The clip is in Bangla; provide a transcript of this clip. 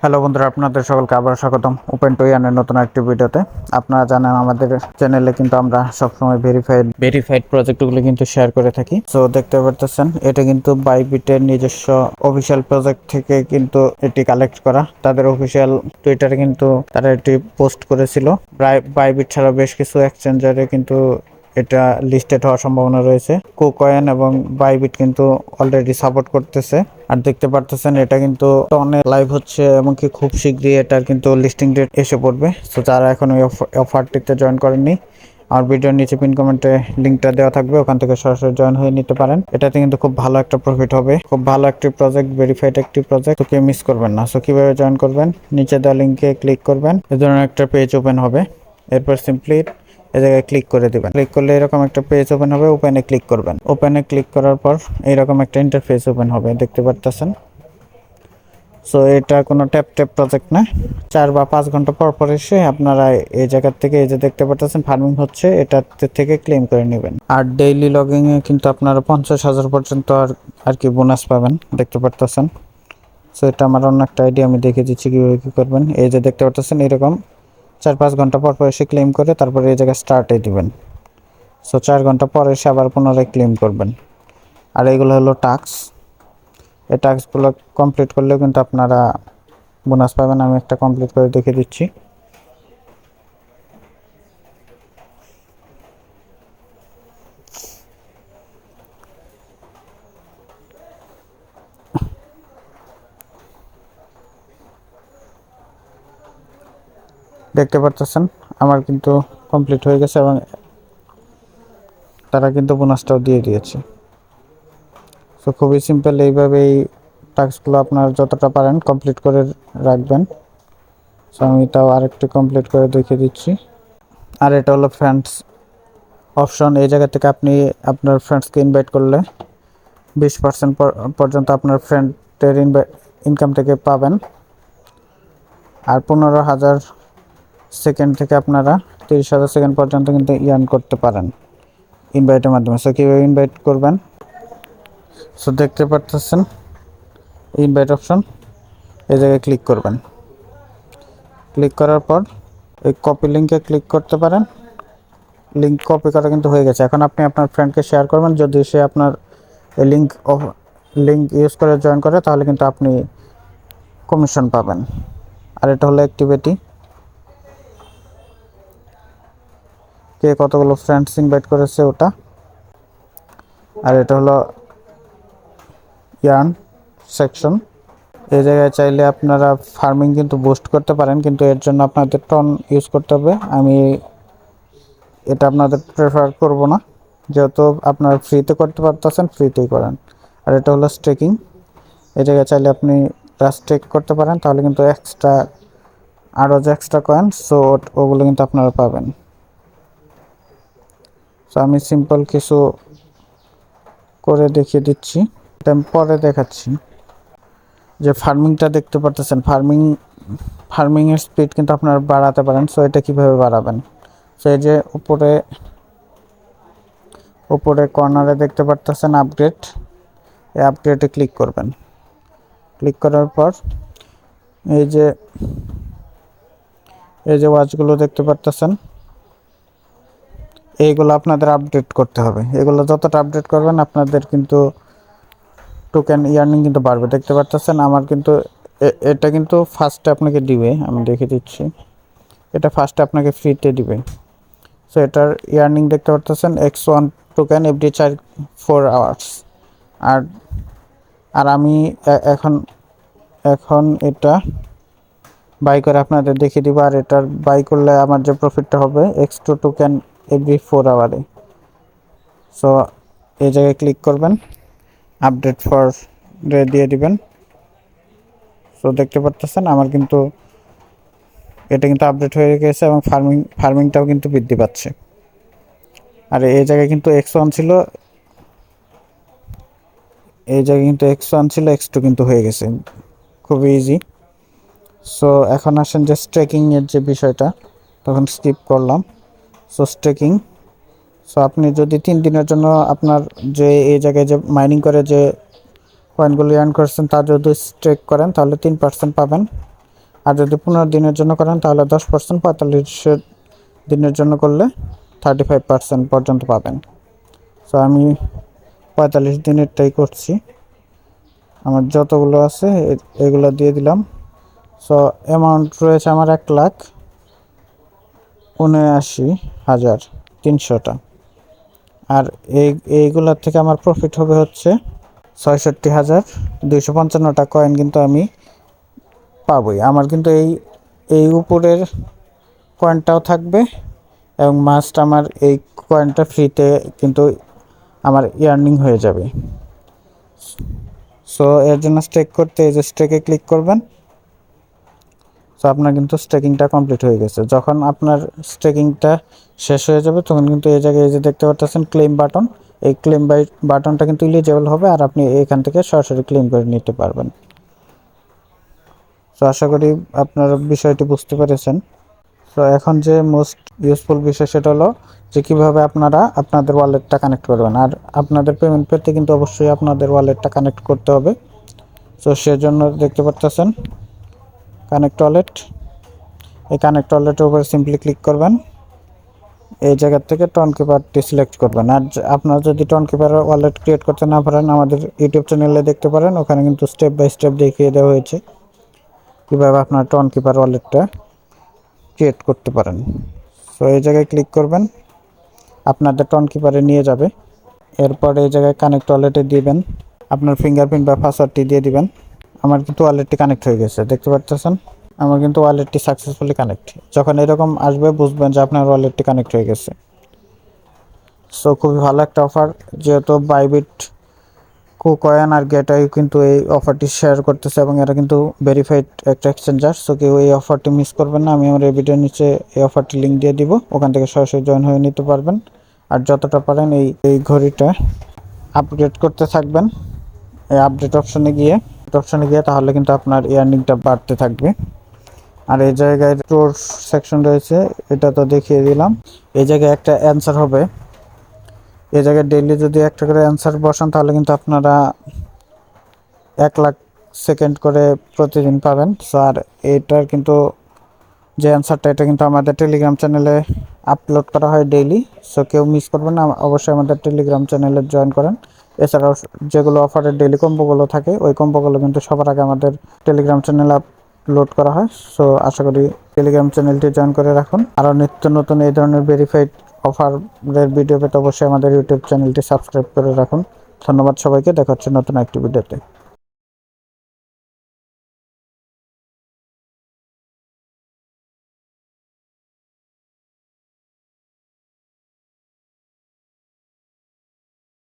হ্যালো বন্ধুরা, আপনাদের সকলকে আবার স্বাগতম ওপেন টু ইয়ানের নতুন একটি ভিডিওতে। আপনারা জানেন আমাদের চ্যানেলে কিন্তু আমরা সবসময় ভেরিফাইড প্রজেক্টগুলো কিন্তু শেয়ার করে থাকি। সো দেখতে পারতেছেন এটা কিন্তু বাইবিটের নিজস্ব অফিসিয়াল প্রজেক্ট থেকে কিন্তু এটি কালেক্ট করা। তাদের অফিসিয়াল টুইটারে কিন্তু তারা এটি পোস্ট করেছিল। বাইবিট ছাড়া বেশ কিছু এক্সচেঞ্জারে কিন্তু এটা লিস্টেড হওয়ার সম্ভাবনা রয়েছে। কুকয়েন এবং বাইবিট কিন্তু অলরেডি সাপোর্ট করতেছে। আর দেখতে পারতেছেন এটা কিন্তু অনেক লাইভ হচ্ছে এবং কি খুব শীঘ্রই এটার কিন্তু লিস্টিং ডেট এসে পড়বে। সো যারা এখন ওই অফারটিতে জয়েন করেননি, আমার ভিডিওর নিচে পিন কমেন্টে লিঙ্কটা দেওয়া থাকবে, ওখান থেকে সরাসরি জয়েন হয়ে নিতে পারেন। এটাতে কিন্তু খুব ভালো একটা প্রফিট হবে। খুব ভালো একটি প্রজেক্ট, ভেরিফাইড একটি প্রজেক্ট, তো কেউ মিস করবেন না। সো কিভাবে জয়েন করবেন, নিচে দেওয়া লিঙ্কে ক্লিক করবেন, এ ধরনের একটা পেজ ওপেন হবে। এরপর সিম্পলি এই জায়গায় ক্লিক করে দিবেন। ক্লিক করলে এরকম একটা পেজ ওপেন হবে, ওপেনে ক্লিক করবেন। ওপেনে ক্লিক করার পর এইরকম একটা ইন্টারফেস ওপেন হবে, দেখতে পারতেছেন। সো এটা কোনো ট্যাপ প্রজেক্ট না। 4 বা 5 ঘন্টা পর পর এসে আপনারা এই জায়গা থেকে, এই যে দেখতে পাচ্ছেন ফার্মিং হচ্ছে, এটা থেকে ক্লেম করে নেবেন। আর ডেইলি লগিং এ কিন্তু আপনারা 50,000 পর্যন্ত আর কি বোনাস পাবেন, দেখতে পারতেছেন। সো এটা আমার অন্য একটা আইডিয়া, আমি দেখে দিচ্ছি কীভাবে কী করবেন। এই যে দেখতে পাচ্ছেন এরকম 4-5 ঘন্টা পর পর এসে ক্লেম করে তারপরে এই জায়গায় স্টার্টে দিবেন। সো 4 ঘন্টা পর এসে আবার পুনরায় ক্লেম করবেন। আর এইগুলো হলো টাস্ক। এই টাস্কগুলো কমপ্লিট করলেও কিন্তু আপনারা বোনাস পাবেন। আমি একটা কমপ্লিট করে দেখে দিচ্ছি। দেখতে পারতেছেন আমার কিন্তু কমপ্লিট হয়ে গেছে এবং তারা কিন্তু বোনাসটাও দিয়ে দিয়েছে। সো খুবই সিম্পল, এইভাবে এই টাস্কগুলো আপনারা যতটা পারেন কমপ্লিট করে রাখবেন। সো আমি তাও আরেকটি কমপ্লিট করে দেখিয়ে দিচ্ছি। আর এটা হলো ফ্রেন্ডস অপশন। এই জায়গা থেকে আপনি আপনার ফ্রেন্ডসকে ইনভাইট করলে 20% পর্যন্ত আপনার ফ্রেন্ডের ইনকাম থেকে পাবেন। আর 15,000 সেকেন্ড থেকে আপনারা 30,000 সেকেন্ড পর্যন্ত কিন্তু ইয়ার্ন করতে পারেন ইনভাইটের মাধ্যমে। সো কীভাবে ইনভাইট করবেন, সো দেখতে পারতেছেন ইনভাইট অপশন, এই জায়গায় ক্লিক করবেন। ক্লিক করার পর এই কপি লিঙ্কে ক্লিক করতে পারেন। লিঙ্ক কপি করা কিন্তু হয়ে গেছে। এখন আপনি আপনার ফ্রেন্ডকে শেয়ার করবেন। যদি সে আপনার এই লিঙ্ক ইউজ করে জয়েন করে তাহলে কিন্তু আপনি কমিশন পাবেন। আর এটা হলো অ্যাক্টিভিটি, কে কতগুলো ফ্রেন্ডস ইনভাইট করেছে ওটা। আর এটা হলো ইয়ার্ন সেকশন। এই জায়গায় চাইলে আপনারা ফার্মিং কিন্তু বুস্ট করতে পারেন, কিন্তু এর জন্য আপনাদের টন ইউজ করতে হবে। আমি এটা আপনাদের প্রেফার করব না, যেহেতু আপনারা ফ্রিতে করতে পারতেছেন, ফ্রিতেই করেন। আর এটা হলো স্টেকিং। এই জায়গায় চাইলে আপনি স্টেক করতে পারেন, তাহলে কিন্তু এক্সট্রা আরও যে এক্সট্রা কয়েন, সো ওগুলো কিন্তু আপনারা পাবেন। সো আমি সিম্পল কিছু করে দেখিয়ে দিচ্ছি, এটা আমি পরে দেখাচ্ছি। যে ফার্মিংটা দেখতে পারতেছেন, ফার্মিংয়ের স্পিড কিন্তু আপনারা বাড়াতে পারেন। সো এটা কীভাবে বাড়াবেন, সো এই যে উপরে কর্নারে দেখতে পারতেছেন আপগ্রেড, এই আপগ্রেডে ক্লিক করবেন। ক্লিক করার পর এই যে ওয়াচগুলো দেখতে পারতেছেন, এইগুলো আপনাদের আপডেট করতে হবে। এগুলো যতটা আপডেট করবেন আপনাদের কিন্তু টোকেন ইয়ার্নিং কিন্তু বাড়বে। দেখতে পারতেছেন আমার কিন্তু এটা কিন্তু ফার্স্টে আপনাকে দিবে, আমি দেখে দিচ্ছি। এটা ফার্স্টে আপনাকে ফ্রিতে দিবে। সো এটার ইয়ার্নিং দেখতে পারতেছেন X1 টোকেন এভরি 4 আওয়ার্স। আর আমি এখন এটা বাই করে আপনাদের দেখিয়ে দিব। আর এটার বাই করলে আমার যে প্রফিটটা হবে X2 টোকেন এভরি 4 আওয়ারে। সো এই জায়গায় ক্লিক করবেন, আপডেট ফর দিয়ে দিবেন। সো দেখতে পারতেছেন আমার কিন্তু এটা কিন্তু আপডেট হয়ে গেছে এবং ফার্মিংটাও কিন্তু বৃদ্ধি পাচ্ছে। আর এই জায়গায় কিন্তু X1 ছিল, X2 কিন্তু হয়ে গেছে, খুবই ইজি। সো এখন আসেন যে স্ট্রেকিংয়ের যে বিষয়টা, তখন স্কিপ করলাম। সো স্ট্রেকিং, সো আপনি যদি 3 দিনের জন্য আপনার যে এই জায়গায় যে মাইনিং করে যে কয়েনগুলো আর্ন করছেন তা যদি স্ট্রেক করেন তাহলে 3% পাবেন। আর যদি 15 দিনের জন্য করেন তাহলে 10%, 45 দিনের জন্য করলে 35% পর্যন্ত পাবেন। সো আমি 45 দিনেরটাই করছি, আমার যতগুলো আছে এগুলো দিয়ে দিলাম। সো অ্যামাউন্ট রয়েছে আমার 1,79,300 আর এইগুলোর থেকে আমার প্রফিট হবে হচ্ছে 66,255 কয়েন কিন্তু আমি পাবই। আমার কিন্তু এই উপরের কয়েনটাও থাকবে এবং মাস্ট আমার এই কয়েনটা ফ্রিতে কিন্তু আমার ইয়ার্নিং হয়ে যাবে। সো এর জন্য স্টেক করতে এই যে স্টেকে ক্লিক করবেন। সো আপনার কিন্তু স্টেকিংটা কমপ্লিট হয়ে গেছে। যখন আপনার স্টেকিংটা শেষ হয়ে যাবে তখন কিন্তু এই জায়গায় এই যে দেখতে পাচ্ছেন ক্লেম বাটন, এই ক্লেম বাটনটা কিন্তু ইলিজিবল হবে আর আপনি এখান থেকে সরাসরি ক্লেম করে নিতে পারবেন। সো আশা করি আপনারা বিষয়টি বুঝতে পেরেছেন। সো এখন যে মোস্ট ইউজফুল বিষয় সেটা হলো যে কীভাবে আপনারা আপনাদের ওয়ালেটটা কানেক্ট করবেন। আর আপনাদের পেমেন্ট পেতে কিন্তু অবশ্যই আপনাদের ওয়ালেটটা কানেক্ট করতে হবে। সো সেজন্য দেখতে পাচ্ছেন কানেক্ট ওয়ালেট, এই কানেক্ট ওয়ালেটের উপরে সিম্পলি ক্লিক করবেন। এই জায়গা থেকে টনকিপারটি সিলেক্ট করবেন। আর আপনারা যদি টনকিপার ওয়ালেট ক্রিয়েট করতে না পারেন আমাদের ইউটিউব চ্যানেলে দেখতে পারেন, ওখানে কিন্তু স্টেপ বাই স্টেপ দেখিয়ে দেওয়া হয়েছে কীভাবে আপনার টনকিপার ওয়ালেটটা ক্রিয়েট করতে পারেন। সো এই জায়গায় ক্লিক করবেন, আপনাদের টনকিপারে নিয়ে যাবে। এরপর এই জায়গায় কানেক্ট ওয়ালেটে দিবেন, আপনার ফিঙ্গারপ্রিন্ট বা পাসওয়ার্ডটি দিয়ে দিবেন। আমার কিন্তু ওয়ালেটটি কানেক্ট হয়ে গেছে, দেখতে পাচ্ছেন আমার কিন্তু ওয়ালেটটি সাকসেসফুলি কানেক্ট। যখন এরকম আসবে বুঝবেন যে আপনার ওয়ালেটটি কানেক্ট হয়ে গেছে। সো খুবই ভালো একটা অফার, যেহেতু বাইবিট, কুকয়েন আর গেটওয়ে কিন্তু এই অফারটি শেয়ার করতেছে এবং এটা কিন্তু ভেরিফাইড একটা এক্সচেঞ্জার। সো কেউ এই অফারটি মিস করবেন না। আমি আমার এই ভিডিওর নিচে এই অফারটি লিঙ্ক দিয়ে দিব, ওখান থেকে সরাসরি জয়েন হয়ে নিতে পারবেন। আর যতটা পারেন এই ঘড়িটা আপডেট করতে থাকবেন। এই আপডেট অপশনে গিয়ে তাহলে কিন্তু আপনার ইয়ার্নিংটা বাড়তে থাকবে। আর এই জায়গায় স্টোর সেকশন রয়েছে, এটা তো দেখিয়ে দিলাম। এই জায়গায় একটা অ্যান্সার হবে, এই জায়গায় ডেইলি যদি একটা করে অ্যান্সার বসান তাহলে কিন্তু আপনারা 1,00,000 সেকেন্ড করে প্রতিদিন পাবেন। সো আর এটার কিন্তু যে অ্যান্সারটা এটা কিন্তু আমাদের টেলিগ্রাম চ্যানেলে আপলোড করা হয় ডেইলি। সো কেউ মিস করবেন না, অবশ্যই আমাদের টেলিগ্রাম চ্যানেলে জয়েন করেন। এছাড়াও যেগুলো অফারের ডেইলি কম্বোগুলো থাকে ওই কম্বোগুলো কিন্তু সবার আগে আমাদের টেলিগ্রাম চ্যানেলে আপলোড করা হয়। সো আশা করি টেলিগ্রাম চ্যানেলটি জয়েন করে রাখুন। আরও নিত্য নতুন এই ধরনের ভেরিফাইড অফারের ভিডিও পেতে অবশ্যই আমাদের ইউটিউব চ্যানেলটি সাবস্ক্রাইব করে রাখুন। ধন্যবাদ সবাইকে, দেখা হচ্ছে নতুন একটি ভিডিওতে।